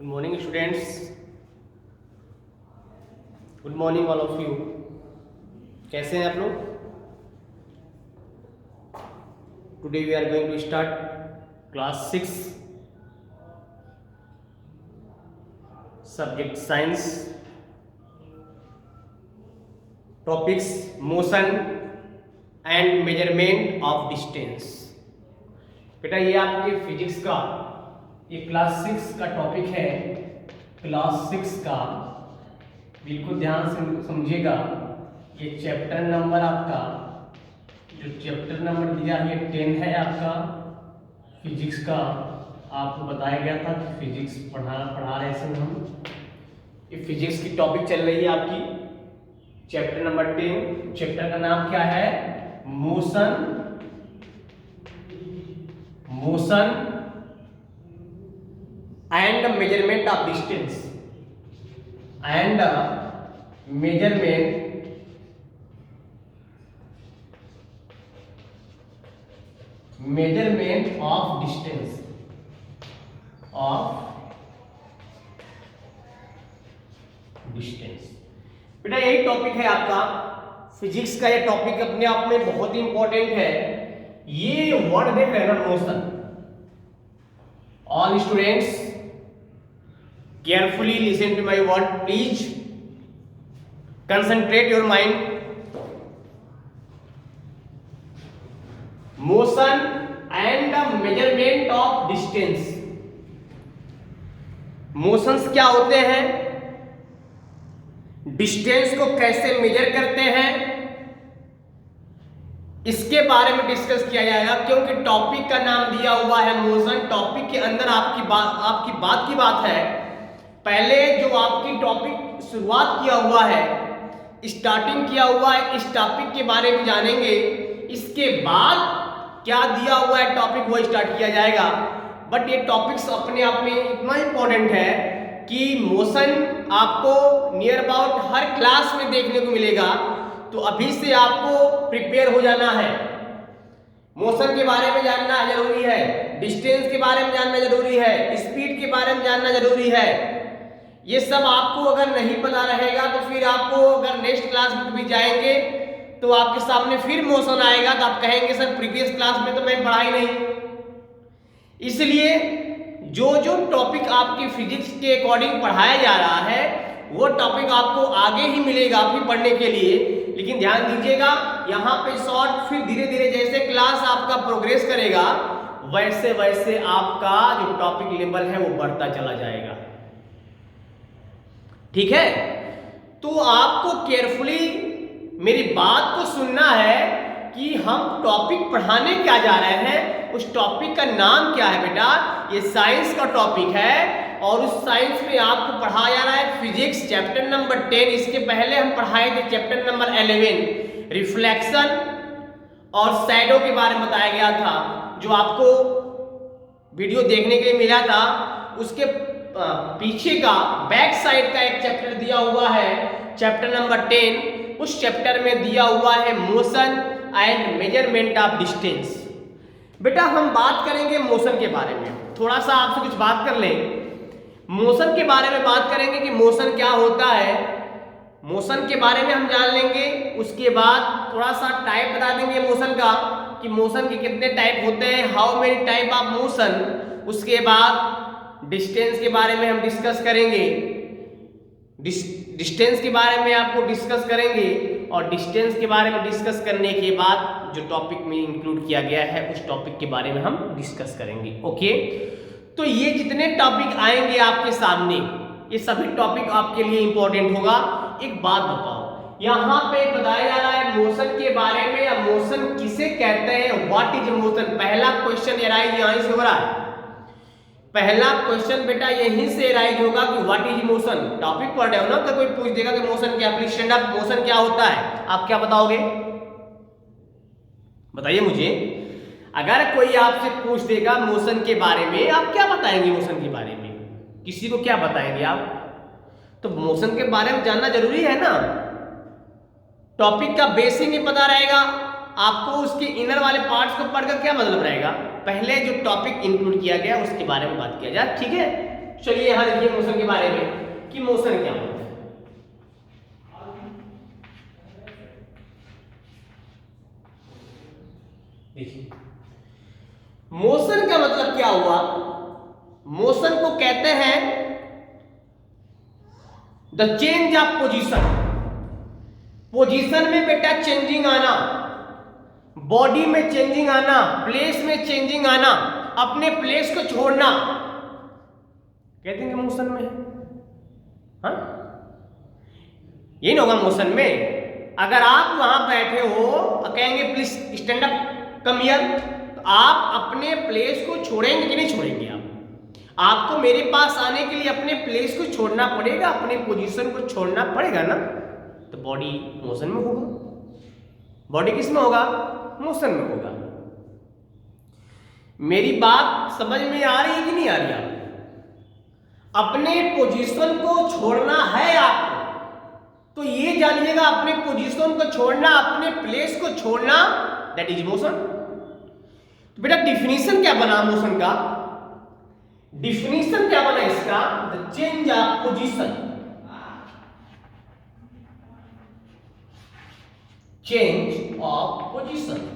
Good morning, students. Good morning, all of you. कैसे हैं आप लोग? Today we are going to start class 6, subject science, topics motion and measurement of distance. बेटा ये आपके physics का ये क्लास 6 का टॉपिक है। क्लास 6 का बिल्कुल ध्यान से समझिएगा। ये चैप्टर नंबर आपका जो चैप्टर नंबर दिया है 10 है आपका फिजिक्स का। आपको बताया गया था कि फिजिक्स पढ़ा रहे थे हम। ये फिजिक्स की टॉपिक चल रही है आपकी चैप्टर नंबर 10। चैप्टर का नाम क्या है? Motion and measurement of distance and measurement of distance बेटा यही टॉपिक है आपका फिजिक्स का। ये टॉपिक अपने आप में बहुत ही इंपॉर्टेंट है। ये वर्ड देख रहे हैं ना, motion. All students carefully listen to my word, please concentrate your mind. Motion and the measurement of distance. Motions क्या होते हैं, डिस्टेंस को कैसे मेजर करते हैं, इसके बारे में डिस्कस किया जाएगा। क्योंकि टॉपिक का नाम दिया हुआ है मोशन। टॉपिक के अंदर आपकी बात की बात है। पहले जो आपकी टॉपिक शुरुआत किया हुआ है, स्टार्टिंग किया हुआ है, इस टॉपिक के बारे में जानेंगे। इसके बाद क्या दिया हुआ है टॉपिक वो स्टार्ट किया जाएगा। बट ये टॉपिक्स अपने आप में इतना इंपॉर्टेंट है कि मोशन आपको नियर अबाउट हर क्लास में देखने को मिलेगा। तो अभी से आपको प्रिपेयर हो जाना है। मोशन के बारे में जानना जरूरी है, डिस्टेंस के बारे में जानना जरूरी है, स्पीड के बारे में जानना जरूरी है। ये सब आपको अगर नहीं पता रहेगा तो फिर आपको अगर नेक्स्ट क्लास में भी जाएंगे तो आपके सामने फिर मोशन आएगा तो आप कहेंगे सर प्रीवियस क्लास में तो मैं पढ़ा ही नहीं। इसलिए जो जो टॉपिक आपके फिजिक्स के अकॉर्डिंग पढ़ाया जा रहा है वो टॉपिक आपको आगे ही मिलेगा फिर पढ़ने के लिए। लेकिन ध्यान दीजिएगा, यहाँ पे शॉर्ट, फिर धीरे धीरे जैसे क्लास आपका प्रोग्रेस करेगा वैसे वैसे आपका जो टॉपिक लेवल है वो बढ़ता चला जाएगा। ठीक है, तो आपको केयरफुली मेरी बात को सुनना है कि हम टॉपिक पढ़ाने क्या जा रहे हैं। उस टॉपिक का नाम क्या है बेटा? ये साइंस का टॉपिक है और उस साइंस में आपको पढ़ाया जा रहा है फिजिक्स चैप्टर नंबर 10। इसके पहले हम पढ़ाए थे चैप्टर नंबर 11 रिफ्लेक्शन और शैडो के बारे में बताया गया था। जो आपको वीडियो देखने के लिए मिला था उसके पीछे का बैक साइड का एक चैप्टर दिया हुआ है चैप्टर नंबर 10। उस चैप्टर में दिया हुआ है motion and measurement of distance. बेटा हम बात करेंगे मोशन के बारे में। थोड़ा सा आपसे कुछ बात कर लें, मोशन के बारे में बात करेंगे कि मोशन क्या होता है। मोशन के बारे में हम जान लेंगे। उसके बाद थोड़ा सा टाइप बता देंगे मोशन का कि मोशन के कितने टाइप होते हैं, how many type of motion. उसके बाद डिस्टेंस के बारे में हम डिस्कस करेंगे। डिस्टेंस के बारे में आपको डिस्कस करेंगे और डिस्टेंस के बारे में डिस्कस करने के बाद जो टॉपिक में इंक्लूड किया गया है उस टॉपिक के बारे में हम डिस्कस करेंगे। ओके, तो ये जितने टॉपिक आएंगे आपके सामने ये सभी टॉपिक आपके लिए इंपॉर्टेंट होगा। एक बात बताओ, यहाँ पे बताया जा रहा है मोशन के बारे में, या मोशन किसे कहते हैं, व्हाट इज मोशन। पहला क्वेश्चन यहीं से हो रहा है। पहला क्वेश्चन बेटा यहीं से राइज होगा कि व्हाट इज मोशन। टॉपिक पढ़ रहे हो ना, तो कोई पूछ देगा कि मोशन क्या, प्लीज स्टैंड अप, मोशन क्या होता है, आप क्या बताओगे? बताइए मुझे। अगर कोई आपसे पूछ देगा मोशन के बारे में, आप क्या बताएंगे मोशन के बारे में? किसी को क्या बताएंगे आप? तो मोशन के बारे में जानना जरूरी है ना। टॉपिक का बेसिक नहीं पता रहेगा आपको, उसके इनर वाले पार्ट्स को पढ़कर क्या मतलब रहेगा। पहले जो टॉपिक इंक्लूड किया गया उसके बारे में बात किया जाए। ठीक है, चलिए यहां देखिए मोशन के बारे में कि मोशन क्या होता है। देखिए मोशन का मतलब क्या हुआ, मोशन को कहते हैं the change of position. Position में बेटा चेंजिंग आना, बॉडी में चेंजिंग आना, प्लेस में चेंजिंग आना, अपने प्लेस को छोड़ना, कहते हैं मोशन में। हाँ ये ना होगा मोशन में। अगर आप वहां बैठे हो और कहेंगे please stand up come here, तो आप अपने प्लेस को छोड़ेंगे कि नहीं छोड़ेंगे? आपको मेरे पास आने के लिए अपने प्लेस को छोड़ना पड़ेगा, अपने पोजीशन को छोड़ना पड़ेगा ना। तो बॉडी मोशन में होगा। बॉडी किस में होगा? मोशन में होगा। मेरी बात समझ में आ रही है कि नहीं आ रही? अपने पोजीशन को छोड़ना है आपको, तो ये जानिएगा अपने पोजीशन को छोड़ना, अपने प्लेस को छोड़ना, दैट इज मोशन। तो बेटा डिफिनीशन क्या बना मोशन का? डिफिनीशन क्या बना इसका? The change of position, change of position.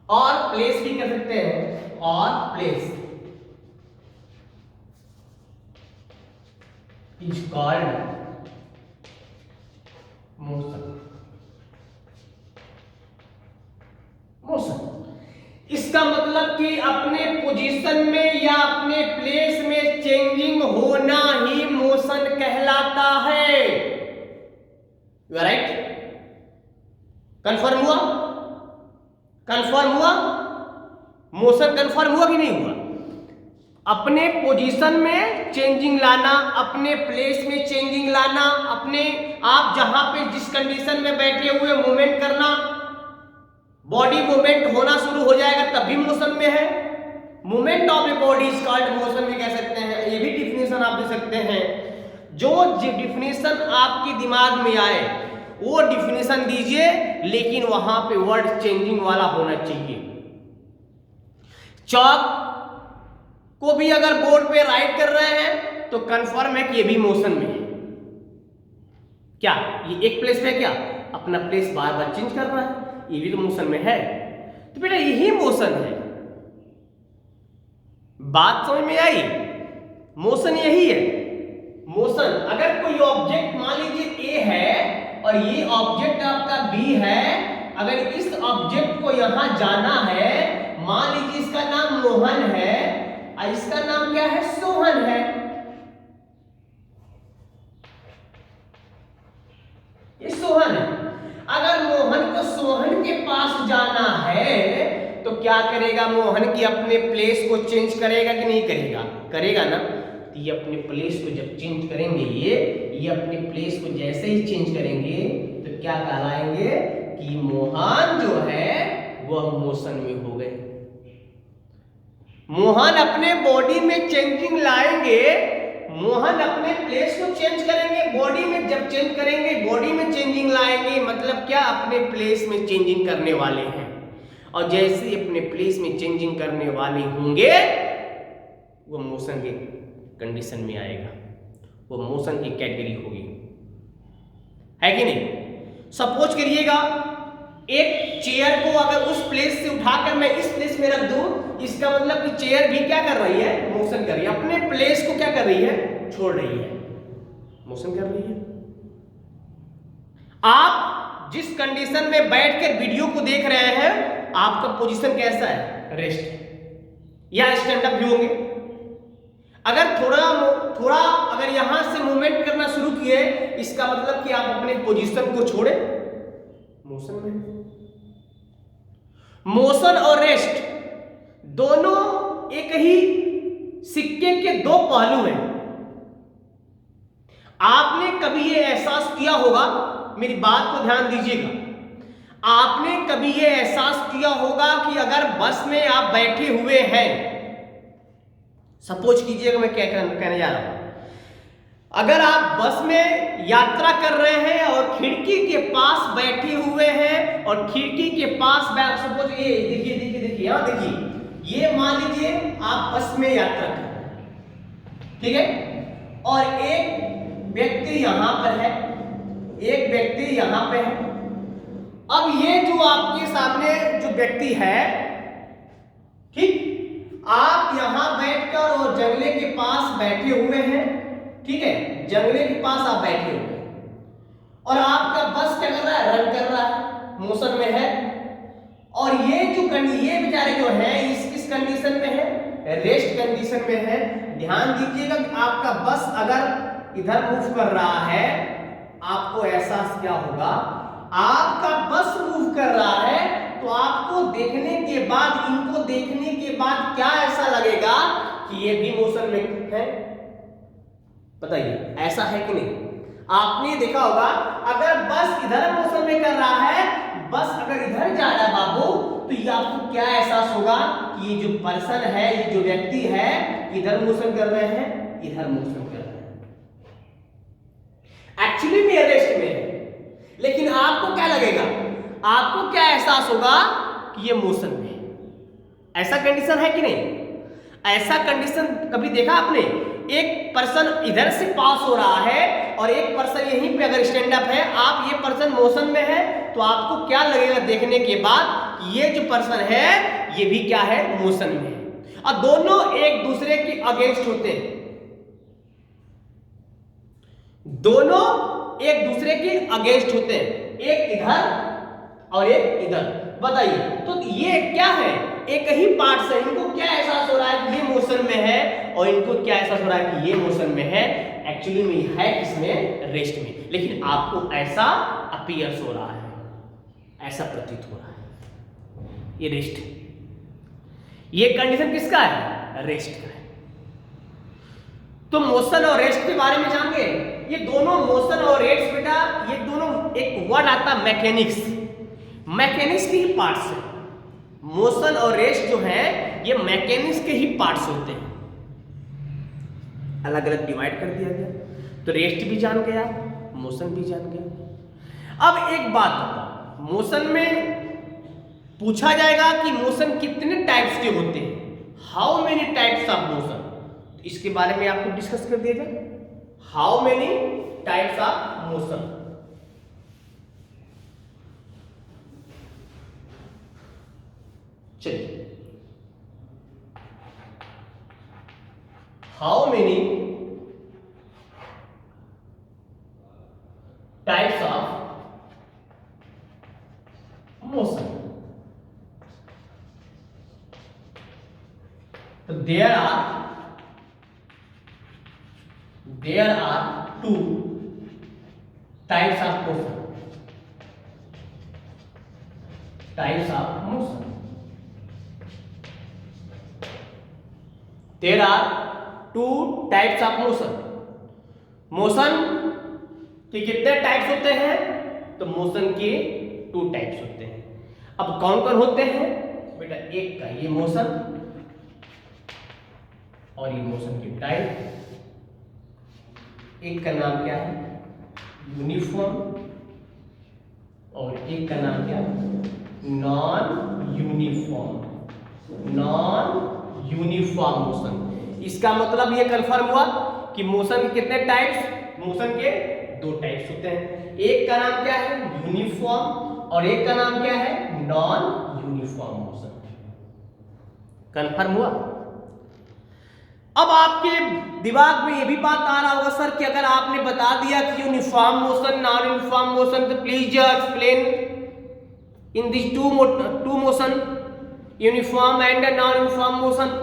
और प्लेस भी कर सकते हैं, और place is called motion. Motion इसका मतलब कि अपने पोजीशन में या अपने प्लेस में चेंजिंग होना ही मोशन कहलाता है। You are right? कंफर्म हुआ? कंफर्म हुआ? मोशन कंफर्म हुआ कि नहीं हुआ? अपने पोजीशन में चेंजिंग लाना, अपने प्लेस में चेंजिंग लाना, अपने आप जहां पे जिस कंडीशन में बैठे हुए मूवमेंट करना, बॉडी मूवमेंट होना शुरू हो जाएगा तब भी मोशन में है। Movement of a body is called motion भी कह सकते हैं। ये भी डिफिनेशन आप दे सकते हैं। जो डिफिनेशन आपके दिमाग में आए वो डिफिनेशन दीजिए, लेकिन वहां पे वर्ड चेंजिंग वाला होना चाहिए। चौक को भी अगर बोर्ड पे राइट कर रहे हैं तो कंफर्म है कि ये भी मोशन में है। क्या ये एक प्लेस में क्या अपना प्लेस बार बार चेंज कर रहा है? ये भी तो मोशन में है। तो बेटा यही मोशन है। बात समझ में आई? मोशन यही है। मोशन अगर कोई ऑब्जेक्ट मान लीजिए ए है और ये ऑब्जेक्ट आपका बी है, अगर इस ऑब्जेक्ट को यहां जाना है, मान लीजिए इसका नाम मोहन है और इसका नाम क्या है? सोहन है। ये सोहन है। अगर मोहन को सोहन के पास जाना है तो क्या करेगा? मोहन की अपने प्लेस को चेंज करेगा कि नहीं करेगा? करेगा ना। तो ये अपने प्लेस को जब चेंज करेंगे, ये अपने प्लेस को जैसे ही चेंज करेंगे तो क्या कहलाएंगे कि मोहन जो है वह मोशन में हो गए। मोहन अपने बॉडी में चेंजिंग लाएंगे, मोहन अपने प्लेस को चेंज करेंगे, बॉडी में जब चेंज करेंगे बॉडी में चेंजिंग लाएंगे, मतलब क्या अपने प्लेस में चेंजिंग करने वाले हैं। और जैसे ही अपने प्लेस में चेंजिंग करने वाले होंगे वो मोशन के कंडीशन में आएगा, वो मोशन की कैटेगरी होगी, है कि नहीं? सपोज करिएगा एक चेयर को अगर उस प्लेस से उठाकर मैं इस प्लेस में रख दूं, इसका मतलब कि चेयर भी क्या कर रही है? मोशन कर रही है। अपने प्लेस को क्या कर रही है? छोड़ रही है, मोशन कर रही है। आप जिस कंडीशन में बैठकर वीडियो को देख रहे हैं, आपका पोजीशन कैसा है? रेस्ट या स्टैंड अप भी होंगे। अगर थोड़ा अगर यहां से मूवमेंट करना शुरू किए, इसका मतलब कि आप अपने पोजीशन को छोड़े, मोशन में। मोशन और रेस्ट दोनों एक ही सिक्के के दो पहलू हैं। आपने कभी ये एहसास किया होगा, मेरी बात को ध्यान दीजिएगा, आपने कभी ये एहसास किया होगा कि अगर बस में आप बैठे हुए हैं, सपोज कीजिएगा मैं क्या कहने जा रहा हूं, अगर आप बस में यात्रा कर रहे हैं और खिड़की के पास बैठे हुए हैं और खिड़की के पास सपोज ये देखिए यहां देखिए, लीजिए आप बस में यात्रा कर रहे हैं, ठीक है, और एक व्यक्ति यहां पर है, एक व्यक्ति यहां पे है। अब ये जो आपके सामने जो व्यक्ति है, ठीक, आप यहां बैठकर और जंगले के पास बैठे हुए हैं, ठीक है, जंगले के पास आप बैठे हुए हैं और आपका बस क्या कर रहा है, रन कर रहा है, मोशन में है। और ये बेचारे जो है इस किस कंडीशन में है, रेस्ट कंडीशन में है। ध्यान दीजिएगा कि आपका बस अगर इधर मूव कर रहा है, आपको एहसास क्या होगा, आपका बस मूव कर रहा है तो आपको देखने के बाद, इनको देखने के बाद क्या ऐसा लगेगा कि ये भी मोशन में है? बताइए, ऐसा है कि नहीं? आपने देखा होगा अगर बस इधर मोशन में कर रहा है, बस अगर इधर जा रहा है बाबू, तो ये आपको क्या एहसास होगा कि ये जो पर्सन है, ये जो व्यक्ति है, इधर मोशन कर रहे हैं, इधर मोशन कर रहे हैं, एक्चुअली में रेस्ट में है। लेकिन आपको क्या लगेगा, आपको क्या एहसास होगा कि ये मोशन में है। ऐसा कंडीशन है कि नहीं? ऐसा कंडीशन कभी देखा आपने? एक पर्सन इधर से पास हो रहा है और एक पर्सन यहीं पे अगर स्टैंड अप है, आप ये पर्सन मोशन में है, तो आपको क्या लगेगा देखने के बाद, ये जो पर्सन है ये भी क्या है, मोशन में है। और दोनों एक दूसरे के अगेंस्ट होते हैं, दोनों एक दूसरे के अगेंस्ट होते हैं, एक इधर और एक इधर। बताइए, तो ये क्या है, एक ही पार्ट से इनको क्या एहसास हो रहा है कि ये मोशन में है, और इनको क्या एहसास हो रहा है कि ये मोशन में है। एक्चुअली में है किसमें, रेस्ट में, लेकिन आपको ऐसा अपीयर्स हो रहा है, ऐसा प्रतीत हो रहा है ये रेस्ट। ये कंडीशन किसका है, रेस्ट का है। तो मोशन और रेस्ट के बारे में जान गए। ये दोनों मोशन और रेस्ट बेटा, ये दोनों एक वर्ड आता है मैकेनिक्स, मैकेनिक्स के ही पार्ट्स है। मोशन और रेस्ट जो है ये मैकेनिक्स के ही पार्ट्स होते हैं, अलग अलग डिवाइड कर दिया गया। तो रेस्ट भी जान गया, मोशन भी जान गया। अब एक बात बताओ, मोशन में पूछा जाएगा कि मोशन कितने टाइप्स के होते हैं, how many types of motion, इसके बारे में आपको डिस्कस कर दिया जाए, how many types of motion. चलिए, how many types of motion. तो there are two types of motion, types of motion. There are two types of motion. Motion के कितने टाइप्स होते हैं, तो मोशन के 2 टाइप्स होते हैं। अब कौन कौन होते हैं बेटा, एक का ये मोशन और ये मोशन की टाइप, एक का नाम क्या है, यूनिफॉर्म, और एक का नाम क्या, नॉन यूनिफॉर्म मोशन। इसका मतलब ये कंफर्म हुआ कि मोशन के कितने टाइप्स, मोशन के 2 टाइप्स होते हैं। एक का नाम क्या है, यूनिफॉर्म, और एक का नाम क्या है, नॉन यूनिफॉर्म मोशन। कंफर्म हुआ? अब आपके दिमाग में ये भी बात आ रहा होगा सर कि अगर आपने बता दिया कि uniform motion, non uniform motion, तो please explain in this two motion, uniform and non uniform motion.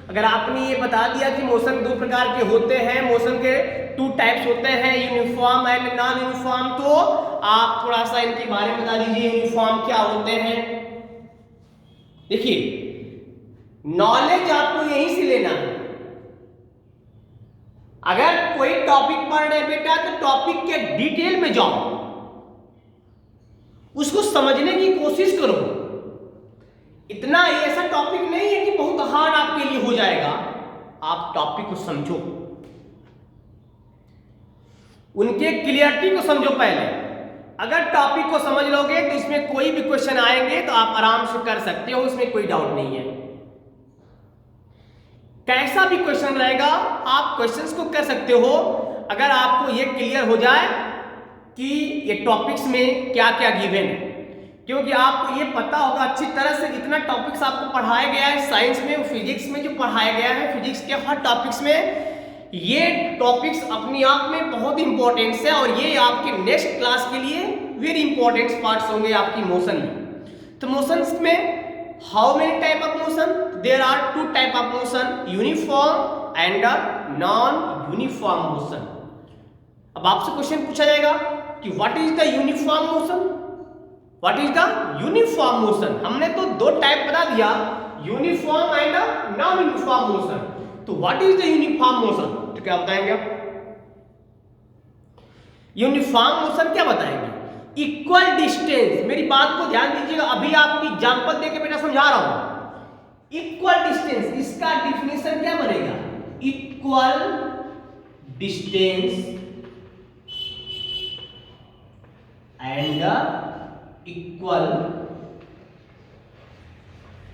अगर आपने ये बता दिया कि मोशन 2 प्रकार के होते हैं, मोशन के 2 टाइप्स होते हैं, यूनिफॉर्म एंड नॉन यूनिफॉर्म, तो आप थोड़ा सा इनके बारे में बता दीजिए, यूनिफॉर्म क्या होते हैं। देखिए, नॉलेज आपको यहीं से लेना है। अगर कोई टॉपिक पढ़ रहे बेटा, तो टॉपिक के डिटेल में जाओ, उसको समझने की कोशिश करो। इतना ऐसा टॉपिक नहीं है कि बहुत हार्ड आपके लिए हो जाएगा, आप टॉपिक को समझो, उनके क्लियरिटी को समझो पहले। अगर टॉपिक को समझ लोगे तो इसमें कोई भी क्वेश्चन आएंगे तो आप आराम से कर सकते हो, इसमें कोई डाउट नहीं है। कैसा भी क्वेश्चन रहेगा आप क्वेश्चंस को कर सकते हो, अगर आपको ये क्लियर हो जाए कि ये टॉपिक्स में क्या क्या गिवन है। क्योंकि आपको ये पता होगा अच्छी तरह से, जितना टॉपिक्स आपको पढ़ाया गया है साइंस में, फिजिक्स में जो पढ़ाया गया है, फिजिक्स के हर टॉपिक्स में ये टॉपिक्स अपने आप में बहुत इंपॉर्टेंट है और ये आपके नेक्स्ट क्लास के लिए वेरी इंपॉर्टेंट पार्ट्स होंगे आपकी मोशन में। तो मोशंस में how many type of motion? There are two type of motion, uniform and non uniform motion. अब आपसे क्वेश्चन पूछा जाएगा कि what is the uniform motion, what is the uniform motion. हमने तो दो टाइप बता दिया, uniform and non uniform motion. तो what is the uniform motion, तो क्या बताएंगे आप? यूनिफॉर्म मोशन क्या बताएंगे? Equal distance. मेरी बात को ध्यान दीजिएगा, अभी आपकी एग्जांपल देके बेटा समझा रहा हूं। इक्वल डिस्टेंस, इसका डिफिनेशन क्या बनेगा? Equal distance and equal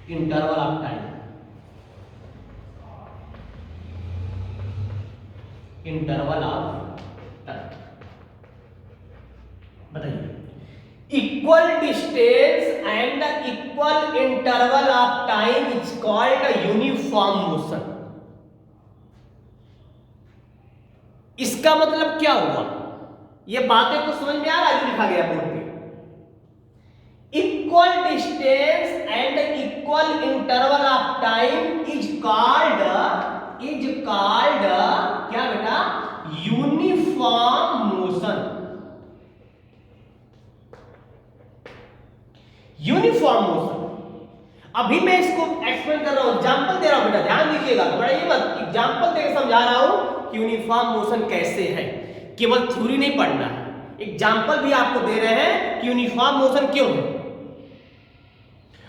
interval of time. Interval of time बताइए। Equal distance and equal interval of time is called uniform motion. इसका मतलब क्या हुआ? ये बातें तो समझ में आ रहा है जो लिखा गया बोर्ड पे। Equal distance and equal interval of time is called क्या बेटा? Uniform motion. Uniform motion. अभी मैं इसको एक्सप्लेन कर रहा हूं, एग्जांपल दे रहा हूं बेटा, ध्यान दीजिएगा, थोड़ा ये मत, एग्जांपल देकर समझा रहा हूं कि यूनिफॉर्म मोशन कैसे है। केवल थ्योरी नहीं पढ़ना है, एग्जांपल भी आपको दे रहे हैं कि यूनिफॉर्म मोशन क्यों है।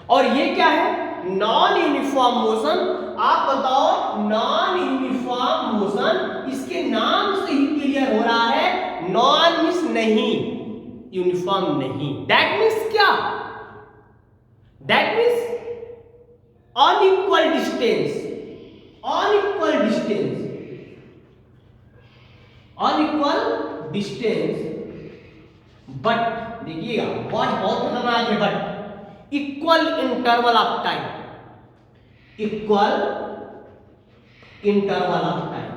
और ये क्या है? Non uniform motion. आप बताओ, नॉन यूनिफॉर्म मोशन, इसके नाम से ही क्लियर हो रहा है, नॉन मींस नहीं, यूनिफॉर्म नहीं। दैट मींस क्या? That means unequal distance, unequal distance, unequal distance, but देखिएगा बहुत खतरनाक है, but equal interval of time, equal interval of time.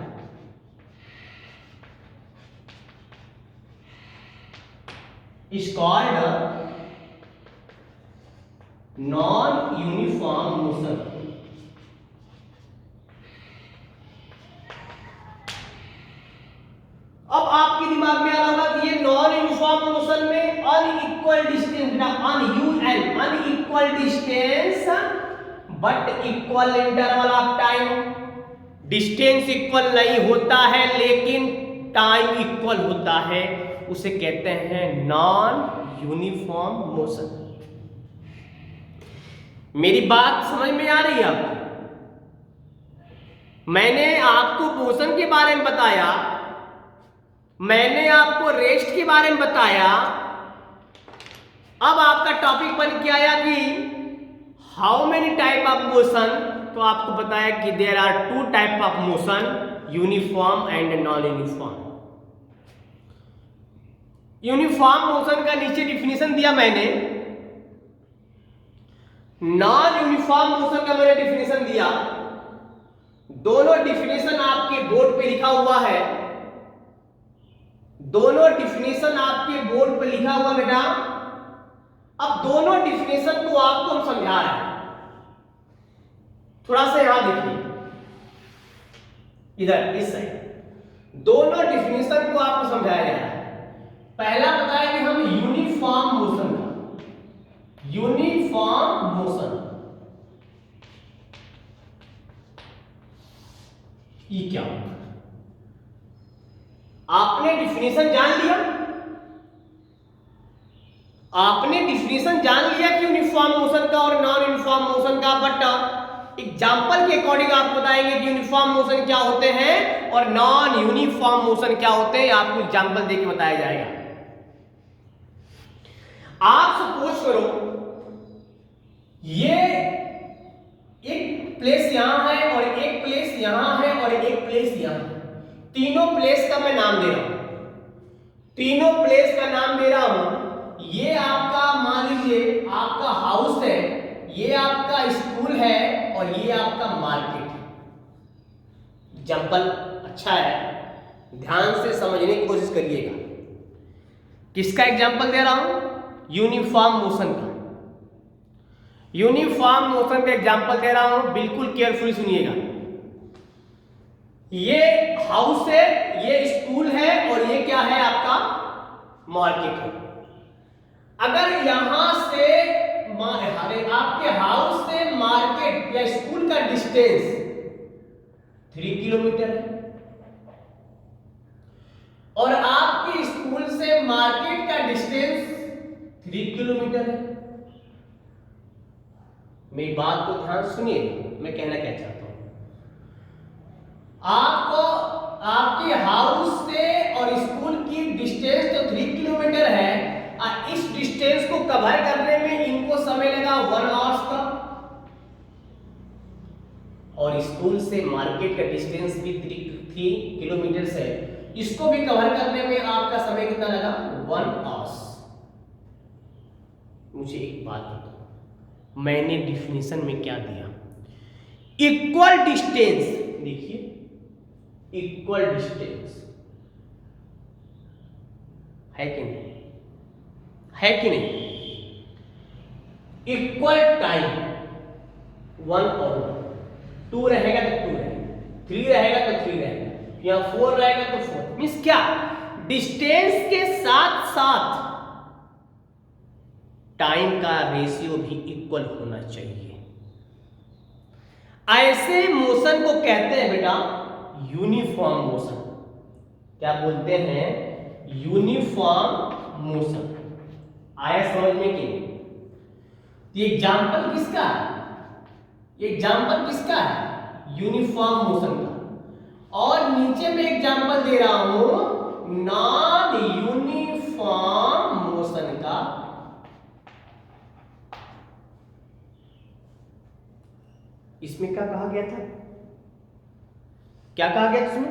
Is called non uniform motion. अब आपके दिमाग में आ रहा होगा कि ये नॉन यूनिफॉर्म मोशन में unequal distance, unequal distance but equal interval of time. Distance equal नहीं होता है लेकिन टाइम इक्वल होता है, उसे कहते हैं नॉन यूनिफॉर्म मोशन। मेरी बात समझ में आ रही है आपको? मैंने आपको मोशन के बारे में बताया, मैंने आपको रेस्ट के बारे में बताया। अब आपका टॉपिक बन के आया कि how many type of motion, तो आपको बताया कि there are two type of motion, uniform and non uniform. Uniform motion का नीचे डिफिनेशन दिया मैंने, नॉन यूनिफॉर्म मोशन का मैंने डिफिनेशन दिया। दोनों डिफिनेशन आपके बोर्ड पे लिखा हुआ है, दोनों डिफिनेशन आपके बोर्ड पे लिखा हुआ बेटा। अब दोनों डिफिनेशन को आपको हम समझा रहे हैं, थोड़ा सा यहां देखिए, इधर इस साइड दोनों डिफिनेशन को आपको समझाया जा रहा है। पहला बताया कि हम यूनिफॉर्म मोशन का, यूनिफॉर्म मोशन ये क्या होगा? आपने डिफिनेशन जान लिया, आपने डिफिनेशन जान लिया कि यूनिफॉर्म मोशन का और नॉन यूनिफॉर्म मोशन का, बट एग्जांपल के अकॉर्डिंग आप बताएंगे कि यूनिफॉर्म मोशन क्या होते हैं और नॉन यूनिफॉर्म मोशन क्या होते हैं, आपको एग्जांपल देके बताया जाएगा। आप सपोज करो ये एक प्लेस यहां है और एक प्लेस यहां है और एक प्लेस यहां है। तीनों प्लेस का मैं नाम दे रहा हूं, तीनों प्लेस का नाम दे रहा हूं। ये आपका मान लीजिए आपका हाउस है, ये आपका स्कूल है और ये आपका मार्केट है। एग्जाम्पल अच्छा है, ध्यान से समझने की कोशिश करिएगा। किसका एग्जाम्पल दे रहा हूं? यूनिफॉर्म मोशन का। यूनिफॉर्म मोशन का एग्जाम्पल दे रहा हूं, बिल्कुल केयरफुली सुनिएगा। ये हाउस है, ये स्कूल है और ये क्या है आपका मार्केट है। अगर यहां से आपके हाउस से मार्केट या स्कूल का डिस्टेंस 3 किलोमीटर है और आपके स्कूल से मार्केट का डिस्टेंस 3 किलोमीटर है। मेरी बात को ध्यान सुनिए, मैं कहना क्या चाहता हूं। आपको आपके हाउस से और स्कूल की डिस्टेंस तो 3 किलोमीटर है, इस डिस्टेंस को कवर करने में इनको समय लगा 1 आवर्स का, और स्कूल से मार्केट का डिस्टेंस भी 3 किलोमीटर है, इसको भी कवर करने में आपका समय कितना लगा? 1 आवर्स। मुझे एक बात बताओ, मैंने डिफिनेशन में क्या दिया? Equal distance. देखिए इक्वल डिस्टेंस है कि नहीं? है कि नहीं? इक्वल टाइम 1 और 1, 2 रहेगा तो 2 रहेगा, 3 रहेगा तो 3 रहेगा, या 4 रहेगा तो 4। मींस क्या? डिस्टेंस के साथ साथ टाइम का रेशियो भी इक्वल होना चाहिए। ऐसे मोशन को कहते हैं बेटा यूनिफॉर्म मोशन। क्या बोलते हैं? Uniform motion. आया समझ में कि नहीं? ये एग्जाम्पल किसका है? ये एग्जाम्पल किसका है? यूनिफॉर्म मोशन का। और नीचे में एग्जाम्पल दे रहा हूं नॉन यूनिफॉर्म मोशन का। इसमें क्या कहा गया था? क्या कहा गया इसमें?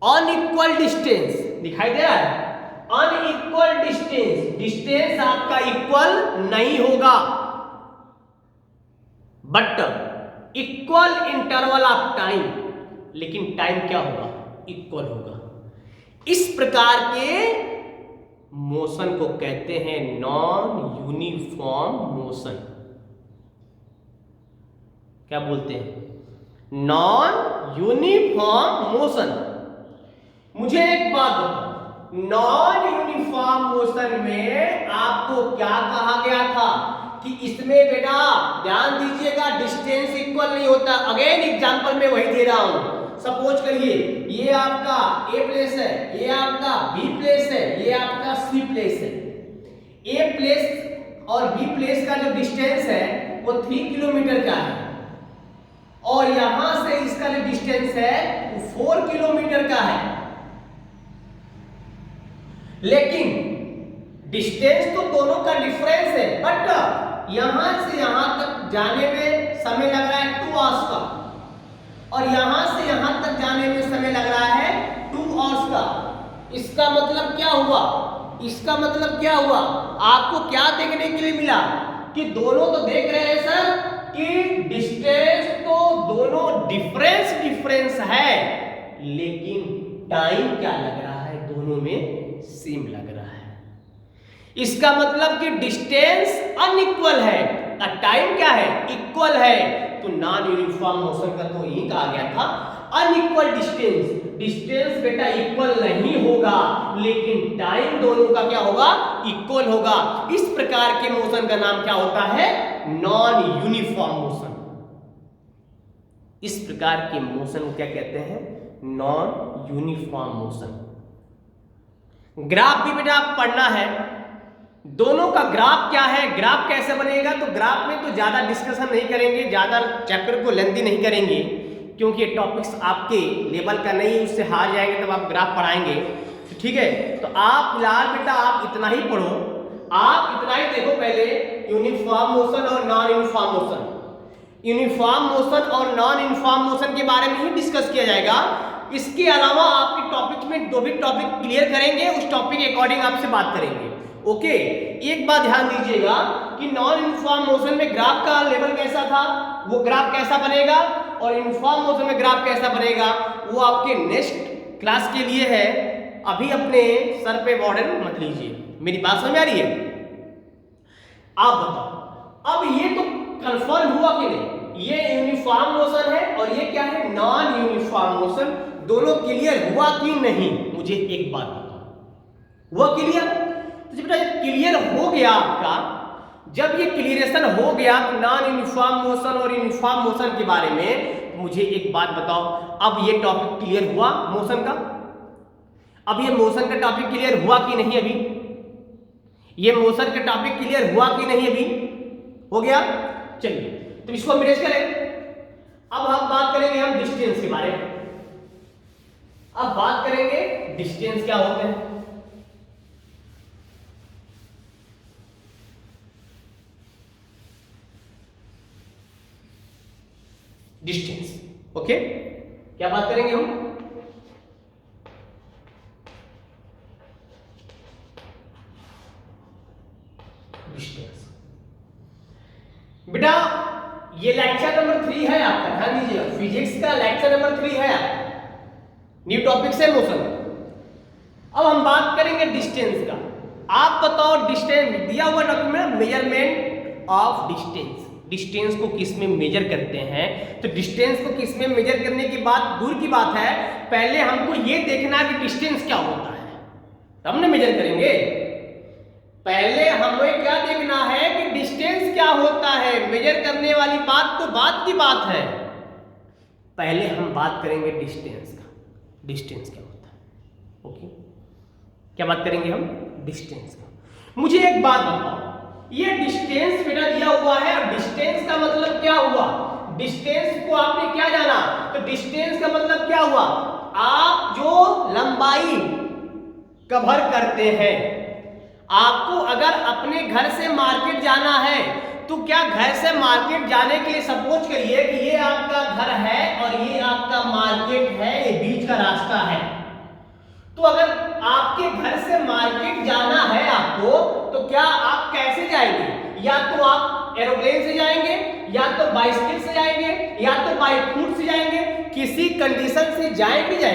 Unequal distance. दिखाई दे रहा है? अनइक्वल डिस्टेंस, डिस्टेंस आपका इक्वल नहीं होगा, but equal interval of time, लेकिन टाइम क्या होगा? इक्वल होगा। इस प्रकार के मोशन को कहते हैं नॉन यूनिफॉर्म मोशन। क्या बोलते हैं? Non uniform motion. मुझे एक बात बताओ, नॉन यूनिफॉर्म मोशन में आपको क्या कहा गया था कि इसमें बेटा ध्यान दीजिएगा डिस्टेंस इक्वल नहीं होता। अगेन एग्जांपल में वही दे रहा हूं। सपोज करिए ये आपका ए प्लेस है, ये आपका बी प्लेस है, ये आपका सी प्लेस है। ए प्लेस और बी प्लेस का जो डिस्टेंस है वो 3 किलोमीटर का है और यहां से इसका जो डिस्टेंस है वो 4 किलोमीटर का है। लेकिन डिस्टेंस तो दोनों का डिफरेंस है, बट यहां से यहां तक जाने में समय लग रहा है 2 आवर्स का और यहां से यहां तक जाने में समय लग रहा है 2 आवर्स का। इसका मतलब क्या हुआ? इसका मतलब क्या हुआ? आपको क्या देखने के लिए मिला कि दोनों तो देख रहे हैं सर कि डिस्टेंस तो दोनों डिफरेंस है, लेकिन टाइम क्या लग रहा है? दोनों में सेम लग रहा है। इसका मतलब कि डिस्टेंस अनइक्वल है और टाइम क्या है? इक्वल है। तो नॉन यूनिफॉर्म मोशन का तो यही कहा गया था अनइक्वल डिस्टेंस। डिस्टेंस बेटा इक्वल नहीं होगा, लेकिन टाइम दोनों का क्या होगा? इक्वल होगा। इस प्रकार के मोशन का नाम क्या होता है? Non uniform motion. इस प्रकार के मोशन को क्या कहते हैं? Non uniform motion. ग्राफ भी बेटा आप पढ़ना है। दोनों का ग्राफ क्या है, ग्राफ कैसे बनेगा? तो ग्राफ में तो ज्यादा डिस्कशन नहीं करेंगे, ज्यादा चैप्टर को लेंथी नहीं करेंगे, क्योंकि ये टॉपिक्स आपके लेवल का नहीं है, उससे हार जाएंगे तब आप ग्राफ पढ़ाएंगे। तो ठीक है, तो आप फिलहाल बेटा आप इतना ही पढ़ो, आप इतना ही देखो पहले यूनिफॉर्म मोशन और non uniform motion. Uniform motion और नॉन यूनिफॉर्म मोशन के बारे में ही डिस्कस किया जाएगा। इसके अलावा आपके टॉपिक में दो भी टॉपिक क्लियर करेंगे, उस टॉपिक के अकॉर्डिंग आपसे बात करेंगे। ओके, एक बात ध्यान दीजिएगा कि नॉन यूनिफॉर्म मोशन में ग्राफ का लेवल कैसा था, वो ग्राफ कैसा बनेगा, और यूनिफॉर्म मोशन में ग्राफ कैसा बनेगा, वो आपके नेक्स्ट क्लास के लिए है। अभी अपने सर पे बॉर्डर मत लीजिए। मेरी बात समझ आ रही है? आप बताओ, अब ये तो कंफर्म हुआ कि नहीं, ये यूनिफॉर्म मोशन है और ये क्या है, नॉन यूनिफॉर्म मोशन। दोनों क्लियर हुआ कि नहीं, मुझे एक बात बताओ, हुआ क्लियर? तो जब बेटा क्लियर हो गया आपका, जब ये क्लियरेशन हो गया नॉन यूनिफॉर्म मोशन और यूनिफॉर्म मोशन के बारे में, मुझे एक बात बताओ, अब ये टॉपिक क्लियर हुआ मोशन का? अब ये मोशन का टॉपिक क्लियर हुआ कि नहीं? अभी ये मोशन का टॉपिक क्लियर हुआ कि नहीं? अभी हो गया। चलिए तो इसको हम इरेज करें। अब हम बात करेंगे हम डिस्टेंस के बारे में। अब बात करेंगे डिस्टेंस क्या होते हैं। डिस्टेंस, ओके, क्या बात करेंगे हम? डिस्टेंस। बेटा ये लेक्चर नंबर 3 है आपका, ध्यान दीजिएगा, फिजिक्स का लेक्चर नंबर 3 है आपका, न्यू टॉपिक है मोशन। अब हम बात करेंगे डिस्टेंस का। आप बताओ डिस्टेंस दिया हुआ टॉपिक में मेजरमेंट ऑफ डिस्टेंस, डिस्टेंस को किस में मेजर करते हैं। तो डिस्टेंस को किस में मेजर करने की बात दूर की बात है, पहले हमको ये देखना कि डिस्टेंस क्या होता है, तब ना मेजर करेंगे। पहले हमें क्या देखना है कि डिस्टेंस क्या होता है। मेजर करने वाली बात तो बात की बात है, पहले हम बात करेंगे डिस्टेंस का। डिस्टेंस क्या होता है, ओके, क्या बात करेंगे हम? डिस्टेंस का। मुझे एक बात बताओ, ये डिस्टेंस बेटा दिया हुआ है, और डिस्टेंस का मतलब क्या हुआ? डिस्टेंस को आपने क्या जाना, तो डिस्टेंस का मतलब क्या हुआ? आप जो लंबाई कवर करते हैं, आपको अगर अपने घर से मार्केट जाना है, तो क्या घर से मार्केट जाने के लिए सपोज करिए कि ये आपका घर है और ये आपका मार्केट है, ये बीच का रास्ता है। तो अगर आपके घर से मार्केट जाना है आपको, तो क्या आप कैसे जाएंगे? या तो आप एरोप्लेन से जाएंगे, या तो बाइसिकल से जाएंगे, या तो बाई फुट से जाएंगे। किसी कंडीशन से जाएंगे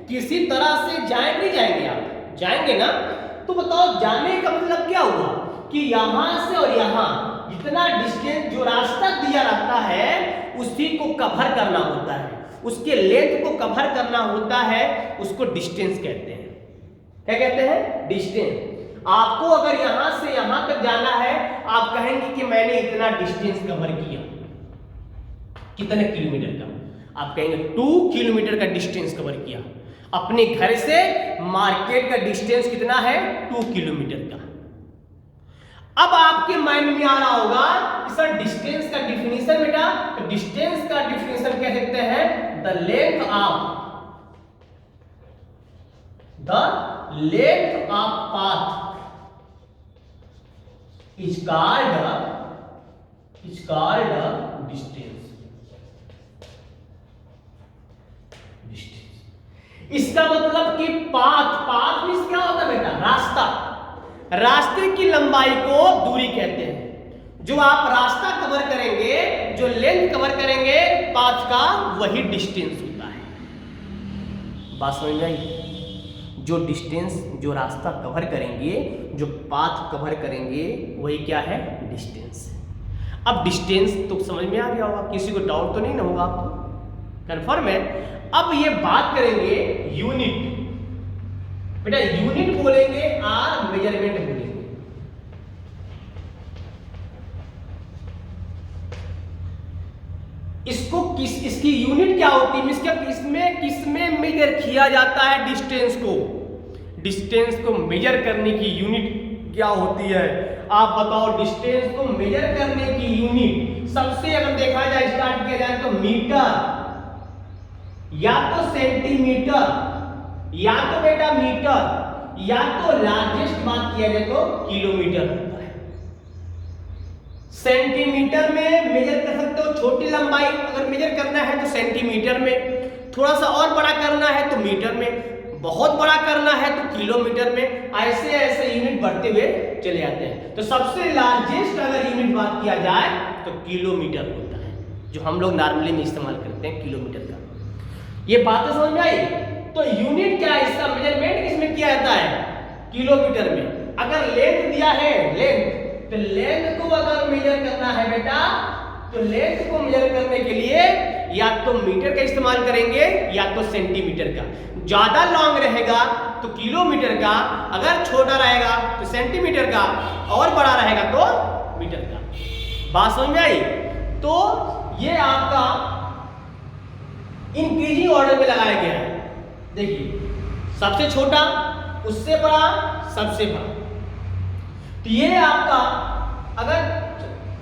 किसी तरह से जाएंगे आप जाएंगे ना। तो बताओ जाने का मतलब क्या हुआ कि यहां से और यहां जितना डिस्टेंस जो रास्ता दिया रहता है उसी को कवर करना होता है, उसके लेंथ को कवर करना होता है, उसको डिस्टेंस कहते हैं। क्या कहते हैं? डिस्टेंस। आपको अगर यहां से यहां तक जाना है, आप कहेंगे कि मैंने इतना डिस्टेंस कवर किया, कितने किलोमीटर का? आप कहेंगे 2 किलोमीटर का डिस्टेंस कवर किया। अपने घर से मार्केट का डिस्टेंस कितना है? 2 किलोमीटर का। अब आपके माइंड में आ रहा होगा कि सर डिस्टेंस का डिफिनेशन बेटा, तो डिस्टेंस का डिफिनेशन कह सकते हैं the length of path is called distance. इसका मतलब कि पाथ मींस क्या होता है बेटा? रास्ता। रास्ते की लंबाई को दूरी कहते हैं। जो आप रास्ता कवर करेंगे, जो लेंथ कवर करेंगे पाथ का, वही डिस्टेंस होता है। बात समझ में आई? जो डिस्टेंस, जो रास्ता कवर करेंगे, जो पाथ कवर करेंगे, वही क्या है? डिस्टेंस। अब डिस्टेंस तो समझ में आ गया होगा, किसी को डाउट तो नहीं ना होगा आपको? कंफर्म है। अब ये बात करेंगे यूनिट। बेटा यूनिट बोलेंगे और मेजरमेंट बोलेंगे। इसको इसकी यूनिट क्या होती है? किसमें मेजर किया जाता है डिस्टेंस को? डिस्टेंस को मेजर करने की यूनिट क्या होती है? आप बताओ। डिस्टेंस को मेजर करने की यूनिट सबसे अगर देखा जाए, स्टार्ट किया जाए तो मीटर, या तो सेंटीमीटर, या तो बेटा मीटर, या तो लार्जेस्ट बात किया जाए तो किलोमीटर होता है। सेंटीमीटर में मेजर कर सकते हो। छोटी लंबाई अगर मेजर करना है तो सेंटीमीटर में, थोड़ा सा और बड़ा करना है तो मीटर में, बहुत बड़ा करना है तो किलोमीटर में, ऐसे ऐसे यूनिट बढ़ते हुए चले जाते हैं। तो सबसे लार्जेस्ट अगर यूनिट बात किया जाए तो किलोमीटर होता है, जो हम लोग नॉर्मली में इस्तेमाल करते हैं किलोमीटर का। ये बात समझ में आई? तो यूनिट क्या है, इसका मेजरमेंट किसमें किया जाता है? किलोमीटर में। अगर लेंथ दिया है, लेंथ, तो लेंथ को अगर मेजर करना है बेटा, तो लेंथ को मेजर करने के लिए या तो मीटर का इस्तेमाल करेंगे या तो सेंटीमीटर का। ज्यादा लॉन्ग रहेगा तो किलोमीटर का, अगर छोटा रहेगा तो सेंटीमीटर का, और बड़ा रहेगा तो मीटर का। बात समझ में आई? तो ये आपका इंक्रीजिंग ऑर्डर में लगाया गया है। देखिए, सबसे छोटा, उससे बड़ा, सबसे बड़ा। तो ये आपका अगर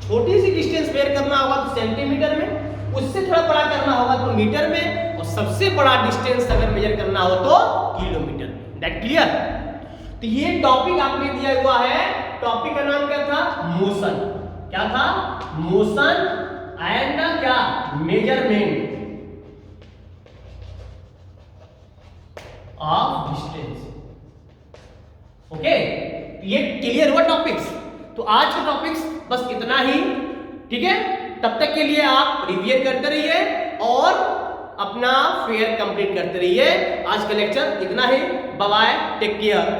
छोटी सी डिस्टेंस मेजर करना होगा तो सेंटीमीटर में, उससे थोड़ा बड़ा करना होगा तो मीटर में, और सबसे बड़ा डिस्टेंस अगर मेजर करना हो तो किलोमीटर में। That clear? तो ये टॉपिक आपने दिया हुआ है। टॉपिक का नाम क्या था? मोशन। क्या था? मोशन एंड क्या? Measurement of distance. ओके, ये क्लियर हुआ टॉपिक्स? तो आज के टॉपिक्स बस इतना ही, ठीक है? तब तक के लिए आप रिवीजन करते रहिए और अपना फेयर कंप्लीट करते रहिए। आज का लेक्चर इतना ही। Bye bye, take care,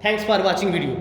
thanks for watching video.